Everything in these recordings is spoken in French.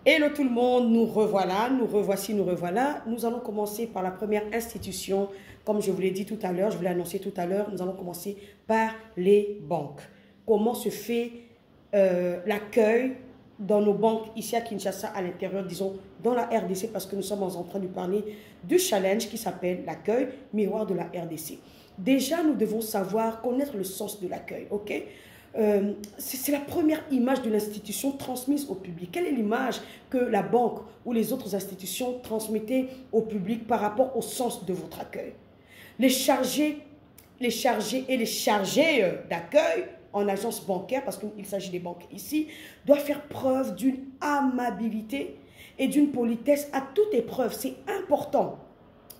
Hello tout le monde, nous revoilà, nous revoici, nous revoilà. Nous allons commencer par la première institution. Comme je vous l'ai dit tout à l'heure, je vous l'ai annoncé tout à l'heure, nous allons commencer par les banques. Comment se fait l'accueil dans nos banques ici à Kinshasa, à l'intérieur, disons, dans la RDC, parce que nous sommes en train de parler du challenge qui s'appelle l'accueil miroir de la RDC. Déjà, nous devons savoir, connaître le sens de l'accueil, ok? C'est la première image de l'institution transmise au public. Quelle est l'image que la banque ou les autres institutions transmettaient au public par rapport au sens de votre accueil? Les chargés et les chargés d'accueil en agence bancaire, parce qu'il s'agit des banques ici, doivent faire preuve d'une amabilité et d'une politesse à toute épreuve. C'est important.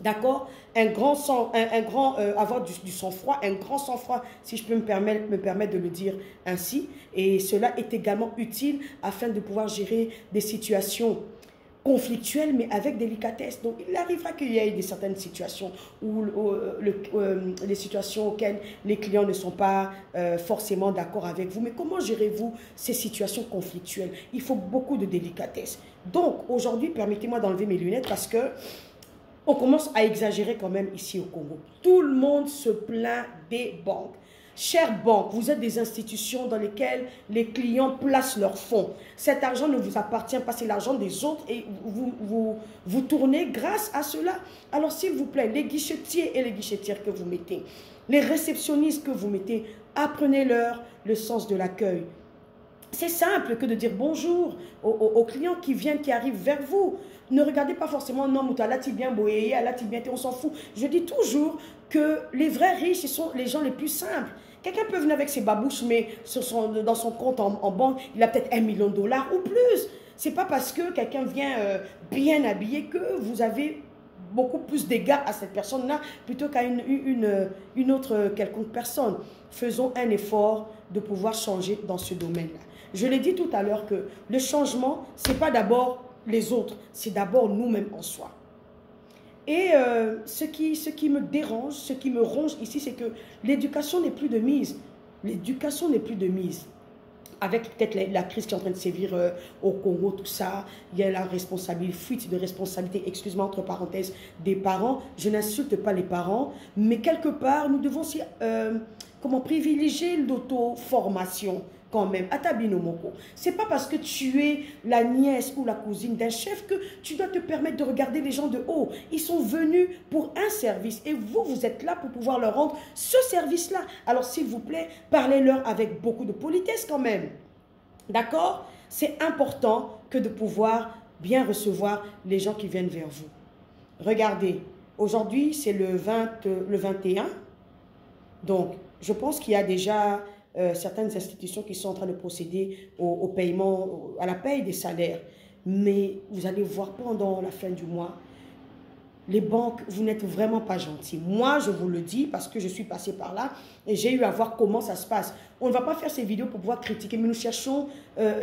D'accord? Avoir du sang-froid, un grand sang-froid, si je peux me permettre de le dire ainsi. Et cela est également utile afin de pouvoir gérer des situations conflictuelles, mais avec délicatesse. Donc, il arrivera qu'il y ait certaines situations les situations auxquelles les clients ne sont pas forcément d'accord avec vous. Mais comment gérez-vous ces situations conflictuelles? Il faut beaucoup de délicatesse. Donc, aujourd'hui, permettez-moi d'enlever mes lunettes parce que on commence à exagérer quand même ici au Congo. Tout le monde se plaint des banques. Chères banques, vous êtes des institutions dans lesquelles les clients placent leurs fonds. Cet argent ne vous appartient pas, c'est l'argent des autres et vous tournez grâce à cela. Alors s'il vous plaît, les guichetiers et les guichetières que vous mettez, les réceptionnistes que vous mettez, apprenez-leur le sens de l'accueil. C'est simple que de dire bonjour aux clients qui viennent, qui arrivent vers vous. Ne regardez pas forcément non, on s'en fout. Je dis toujours que les vrais riches, ce sont les gens les plus simples. Quelqu'un peut venir avec ses babouches, mais dans son compte en banque, il a peut-être $1 million ou plus. Ce n'est pas parce que quelqu'un vient bien habillé que vous avez beaucoup plus d'égard à cette personne-là plutôt qu'à une autre quelconque personne. Faisons un effort de pouvoir changer dans ce domaine-là. Je l'ai dit tout à l'heure que le changement, ce n'est pas d'abord les autres, c'est d'abord nous-mêmes en soi. Et ce qui me dérange, ce qui me ronge ici, c'est que l'éducation n'est plus de mise. L'éducation n'est plus de mise. Avec peut-être la crise qui est en train de sévir au Congo, tout ça, il y a la responsabilité, fuite de responsabilité, excuse-moi, entre parenthèses, des parents. Je n'insulte pas les parents, mais quelque part, nous devons aussi privilégier l'auto-formation. Quand même, Atabino Moko. C'est pas parce que tu es la nièce ou la cousine d'un chef que tu dois te permettre de regarder les gens de haut. Ils sont venus pour un service et vous êtes là pour pouvoir leur rendre ce service-là. Alors s'il vous plaît, parlez-leur avec beaucoup de politesse quand même. D'accord? C'est important que de pouvoir bien recevoir les gens qui viennent vers vous. Regardez, aujourd'hui c'est le 21. Donc, je pense qu'il y a déjà certaines institutions qui sont en train de procéder au paiement, à la paye des salaires. Mais vous allez voir pendant la fin du mois, les banques, vous n'êtes vraiment pas gentils. Moi, je vous le dis parce que je suis passée par là et j'ai eu à voir comment ça se passe. On ne va pas faire ces vidéos pour pouvoir critiquer, mais nous cherchons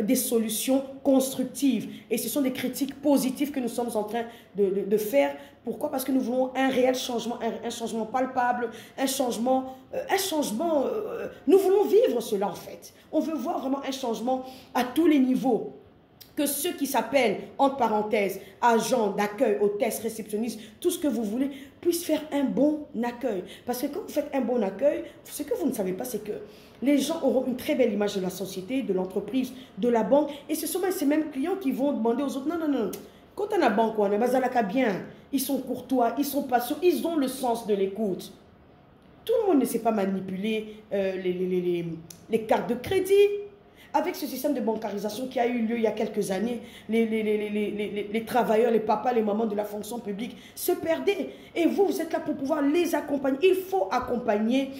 des solutions constructives. Et ce sont des critiques positives que nous sommes en train de faire. Pourquoi? Parce que nous voulons un réel changement, un changement palpable, un changement, nous voulons vivre cela en fait. On veut voir vraiment un changement à tous les niveaux. Que ceux qui s'appellent, entre parenthèses, agents d'accueil, hôtesses, réceptionnistes, tout ce que vous voulez, puissent faire un bon accueil. Parce que quand vous faites un bon accueil, ce que vous ne savez pas, c'est que les gens auront une très belle image de la société, de l'entreprise, de la banque. Et ce sont ces mêmes clients qui vont demander aux autres, non. Quand on a banque, on a bien. Ils sont courtois, ils sont patients, ils ont le sens de l'écoute. Tout le monde ne sait pas manipuler les cartes de crédit. Avec ce système de bancarisation qui a eu lieu il y a quelques années, les travailleurs, les papas, les mamans de la fonction publique se perdaient. Et vous êtes là pour pouvoir les accompagner. Il faut accompagner,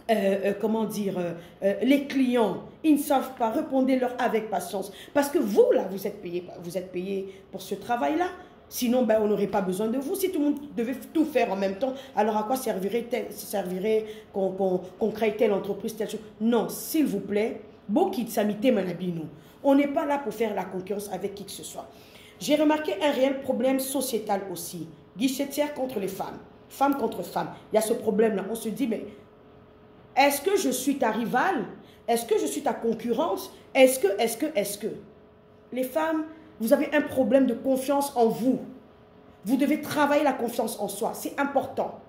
les clients. Ils ne savent pas, répondez-leur avec patience. Parce que vous, là, vous êtes payés pour ce travail-là. Sinon, on n'aurait pas besoin de vous. Si tout le monde devait tout faire en même temps, alors à quoi servirait qu'on crée telle entreprise, telle chose? Non, s'il vous plaît, on n'est pas là pour faire la concurrence avec qui que ce soit. J'ai remarqué un réel problème sociétal aussi. Guichetière contre les femmes, femmes contre femmes. Il y a ce problème-là. On se dit, mais est-ce que je suis ta rivale? Est-ce que je suis ta concurrence? Est-ce que Les femmes, vous avez un problème de confiance en vous. Vous devez travailler la confiance en soi. C'est important.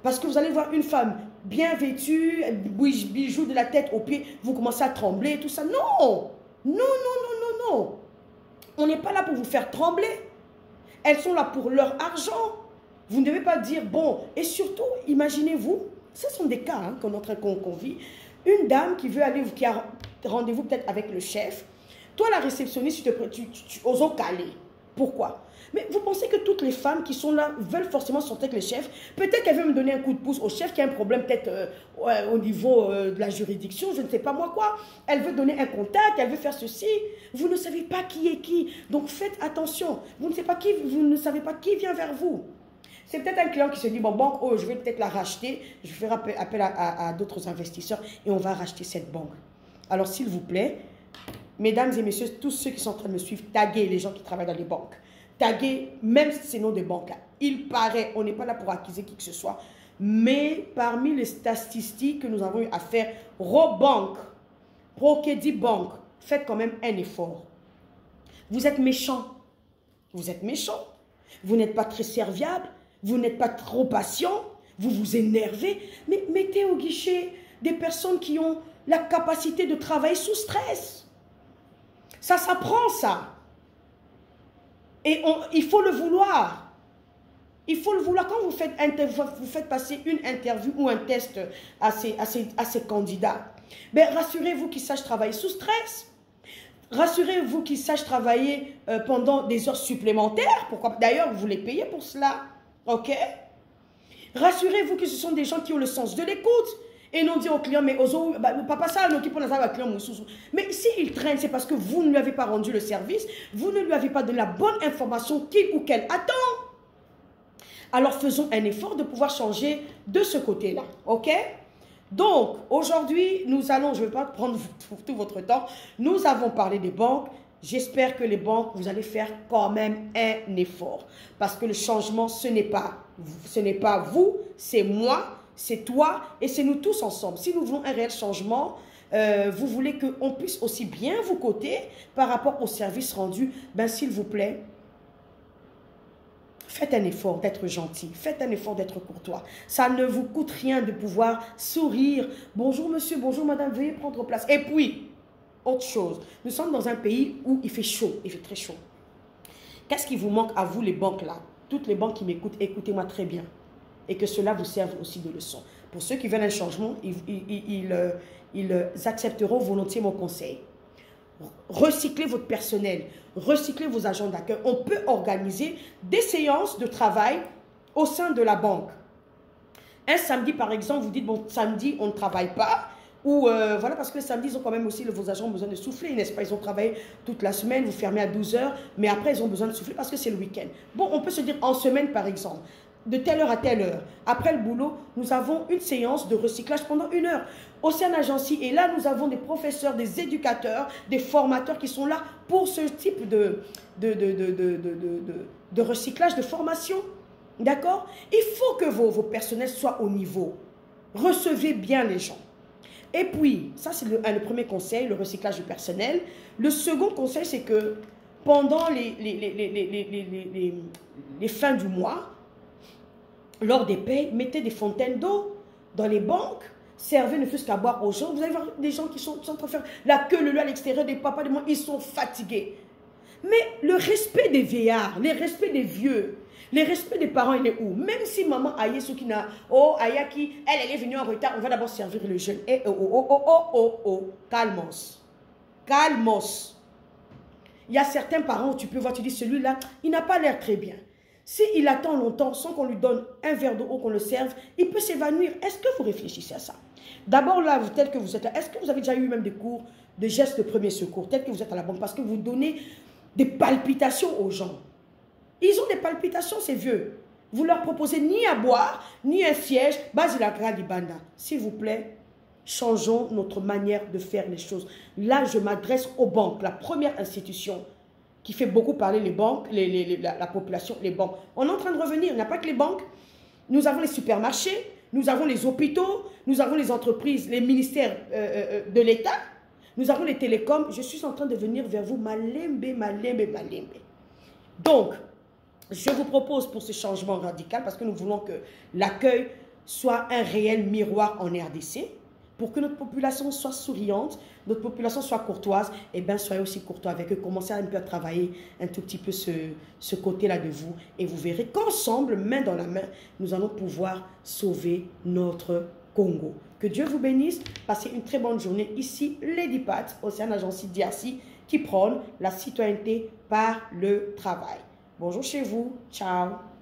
Parce que vous allez voir une femme bien vêtue, bijoux de la tête aux pieds, vous commencez à trembler, tout ça. Non! Non, non, non, non, non. On n'est pas là pour vous faire trembler. Elles sont là pour leur argent. Vous ne devez pas dire, bon, et surtout, imaginez-vous, ce sont des cas qu'on vit, une dame qui veut aller, qui a rendez-vous peut-être avec le chef, toi la réceptionniste, tu oses caler. Pourquoi? Mais vous pensez que toutes les femmes qui sont là veulent forcément sortir avec le chef? Peut-être qu'elle veut me donner un coup de pouce au chef qui a un problème peut-être au niveau de la juridiction, je ne sais pas moi quoi. Elle veut donner un contact, elle veut faire ceci. Vous ne savez pas qui est qui. Donc faites attention. Vous ne savez pas qui vient vers vous. C'est peut-être un client qui se dit, bon, banque, oh, je vais peut-être la racheter. Je vais faire appel à d'autres investisseurs et on va racheter cette banque. Alors s'il vous plaît, mesdames et messieurs, tous ceux qui sont en train de me suivre, taguez les gens qui travaillent dans les banques. Taguer même ces noms de banques là. Il paraît, on n'est pas là pour accuser qui que ce soit, mais parmi les statistiques que nous avons eu à faire, Robank, Procrédit Bank, faites quand même un effort. Vous êtes méchant. Vous êtes méchant. Vous n'êtes pas très serviable. Vous n'êtes pas trop patient. Vous vous énervez. Mais mettez au guichet des personnes qui ont la capacité de travailler sous stress. Ça s'apprend ça. Et il faut le vouloir. Il faut le vouloir. Quand vous faites passer une interview ou un test à ces candidats, ben, rassurez-vous qu'ils sachent travailler sous stress. Rassurez-vous qu'ils sachent travailler pendant des heures supplémentaires. Pourquoi? D'ailleurs, vous les payez pour cela. OK? Rassurez-vous que ce sont des gens qui ont le sens de l'écoute. Et non dire au client, mais papa ça, nous qui pour la client. Mais s'il traîne, c'est parce que vous ne lui avez pas rendu le service, vous ne lui avez pas donné la bonne information qu'il ou qu'elle attend. Alors faisons un effort de pouvoir changer de ce côté-là. OK? Donc, aujourd'hui, nous allons, je ne vais pas prendre tout votre temps, nous avons parlé des banques. J'espère que les banques, vous allez faire quand même un effort. Parce que le changement, ce n'est pas vous, c'est moi, c'est toi et c'est nous tous ensemble. Si nous voulons un réel changement, vous voulez qu'on puisse aussi bien vous coter par rapport au service rendu, ben s'il vous plaît, faites un effort d'être gentil, faites un effort d'être courtois. Ça ne vous coûte rien de pouvoir sourire. Bonjour monsieur, bonjour madame, veuillez prendre place. Et puis, autre chose, nous sommes dans un pays où il fait chaud, il fait très chaud. Qu'est-ce qui vous manque à vous les banques là? Toutes les banques qui m'écoutent, écoutez-moi très bien. Et que cela vous serve aussi de leçon. Pour ceux qui veulent un changement, ils accepteront volontiers mon conseil. Recyclez votre personnel, recyclez vos agents d'accueil. On peut organiser des séances de travail au sein de la banque. Un samedi, par exemple, vous dites, bon, samedi, on ne travaille pas. Ou voilà, parce que le samedi, ils ont quand même aussi, vos agents ont besoin de souffler, n'est-ce pas? Ils ont travaillé toute la semaine, vous fermez à 12 h, mais après, ils ont besoin de souffler parce que c'est le week-end. Bon, on peut se dire en semaine, par exemple, de telle heure à telle heure. Après le boulot, nous avons une séance de recyclage pendant 1 heure. Océane Agency, et là, nous avons des professeurs, des éducateurs, des formateurs qui sont là pour ce type de recyclage, de formation. D'accord? Il faut que vos personnels soient au niveau. Recevez bien les gens. Et puis, ça c'est le premier conseil, le recyclage du personnel. Le second conseil, c'est que pendant les fins du mois, lors des paies, mettez des fontaines d'eau dans les banques, servez ne fût-ce qu'à boire aux gens. Vous allez voir des gens qui sont en train de faire la queue le à l'extérieur, des papas, des mamans, ils sont fatigués. Mais le respect des vieillards, le respect des vieux, le respect des parents, il est où? Même si maman Aïe Soukina, oh Ayaki, elle est venue en retard, on va d'abord servir le jeune. Et calmos. Calmos. Il y a certains parents où tu peux voir, tu dis celui-là, il n'a pas l'air très bien. S'il attend longtemps sans qu'on lui donne un verre d'eau, qu'on le serve, il peut s'évanouir. Est-ce que vous réfléchissez à ça? D'abord là, tel que vous êtes là, est-ce que vous avez déjà eu même des cours de gestes de premier secours, tel que vous êtes à la banque, parce que vous donnez des palpitations aux gens. Ils ont des palpitations, ces vieux. Vous leur proposez ni à boire, ni un siège, banda. S'il vous plaît, changeons notre manière de faire les choses. Là, je m'adresse aux banques, la première institution qui fait beaucoup parler les banques, la population, les banques. On est en train de revenir, il n'y a pas que les banques. Nous avons les supermarchés, nous avons les hôpitaux, nous avons les entreprises, les ministères de l'État. Nous avons les télécoms. Je suis en train de venir vers vous. Malembe, malembe, malembe. Donc, je vous propose pour ce changement radical, parce que nous voulons que l'accueil soit un réel miroir en RDC, pour que notre population soit souriante, notre population soit courtoise, et bien soyez aussi courtois avec eux. Commencez un peu à travailler un tout petit peu ce côté-là de vous, et vous verrez qu'ensemble, main dans la main, nous allons pouvoir sauver notre Congo. Que Dieu vous bénisse. Passez une très bonne journée. Ici, Lady Pat, Océane Agency DRC, qui prône la citoyenneté par le travail. Bonjour chez vous. Ciao.